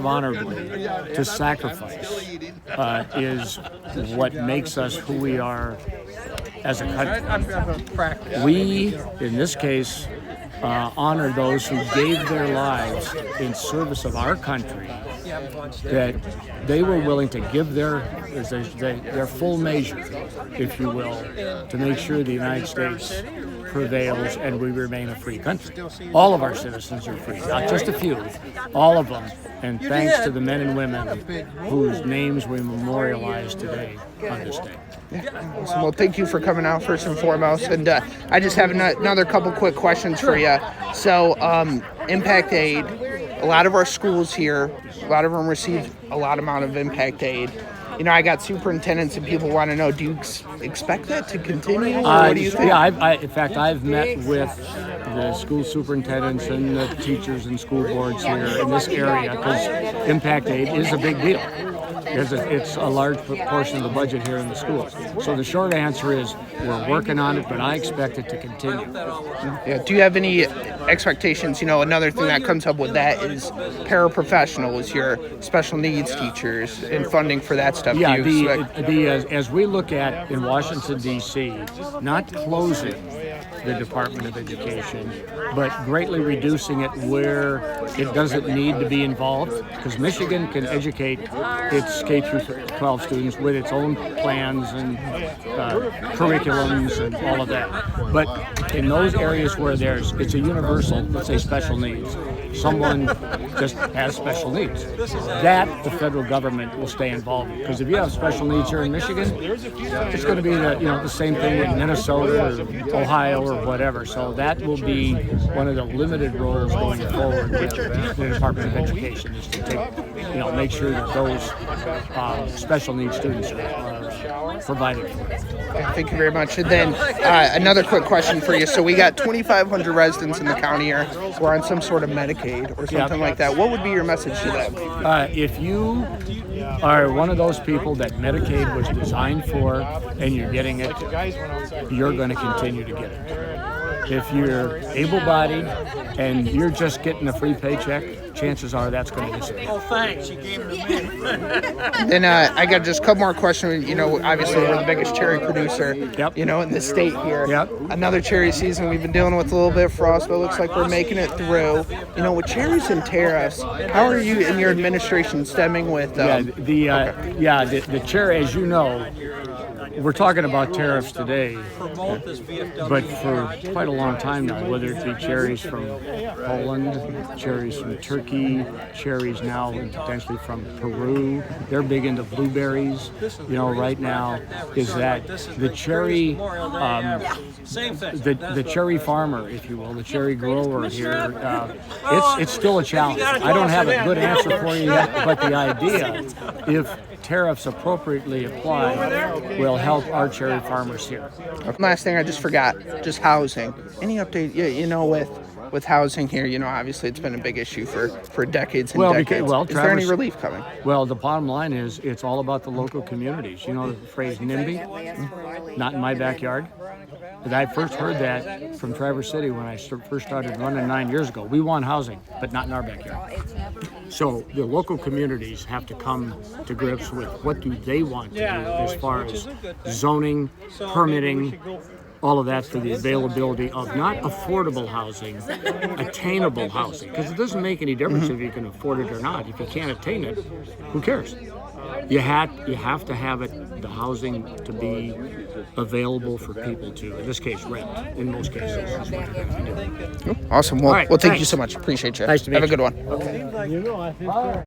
honorably to sacrifice is what makes us who we are as a country. We, in this case, honor those who gave their lives in service of our country, that they were willing to give their full measure, if you will, to make sure the United States prevails and we remain a free country. All of our citizens are free, not just a few, all of them. And thanks to the men and women whose names we memorialize today on this day. Awesome. Well, thank you for coming out first and foremost. And I just have another couple quick questions for you. So, impact aid. A lot of our schools here, a lot of them receive a lot amount of impact aid. You know, I got superintendents and people want to know, do you expect that to continue? What do you think? Yeah, in fact, I've met with the school superintendents and the teachers and school boards here in this area, because impact aid is a big deal. It's a large portion of the budget here in the schools. So the short answer is we're working on it, but I expect it to continue. Yeah. Do you have any expectations? You know, another thing that comes up with that is paraprofessionals, your special needs teachers, and funding for that stuff. Yeah, as we look at in Washington, D.C., not closing the Department of Education, but greatly reducing it where it doesn't need to be involved, because Michigan can educate its K through 12 students with its own plans and curriculums and all of that. But in those areas where it's a universal, let's say special needs, someone just has special needs, that the federal government will stay involved in. Because if you have special needs here in Michigan, it's going to be the same thing in Minnesota or Ohio or whatever. So that will be one of the limited roles going forward with the Department of Education, is to take, make sure that those special needs students are provided for. Thank you very much. And then another quick question for you. So we got 2,500 residents in the county here who are on some sort of Medicaid or something like that. What would be your message to them? If you are one of those people that Medicaid was designed for and you're getting it, you're going to continue to get it. If you're able-bodied and you're just getting a free paycheck, chances are that's going to disappear. Oh, thanks. You gave it to me. Then I got just a couple more questions. You know, obviously we're the biggest cherry producer, in the state here. Yep. Another cherry season. We've been dealing with a little bit of frost, but it looks like we're making it through. You know, with cherries and tariffs, how are you and your administration stemming with the cherry, as you know, we're talking about tariffs today, but for quite a long time now, whether it be cherries from Poland, cherries from Turkey, cherries now potentially from Peru, they're big into blueberries. Right now is that the cherry, the cherry farmer, if you will, the cherry grower here, it's still a challenge. I don't have a good answer for you yet, but the idea, if tariffs appropriately applied, will help our cherry farmers here. Last thing I just forgot, just housing. Any update, with housing here? Obviously it's been a big issue for decades and decades. Is there any relief coming? Well, the bottom line is it's all about the local communities. You know the phrase NIMBY? Not in my backyard? But I first heard that from Traverse City when I first started running 9 years ago. We want housing, but not in our backyard. So the local communities have to come to grips with what do they want to do as far as zoning, permitting, all of that for the availability of not affordable housing, attainable housing. Because it doesn't make any difference if you can afford it or not. If you can't attain it, who cares? You have to have the housing to be available for people to, in this case, rent. In most cases, is what you're going to do. Awesome. Well, right, thank you so much. Appreciate you. Nice to meet you. Have a good one. Okay.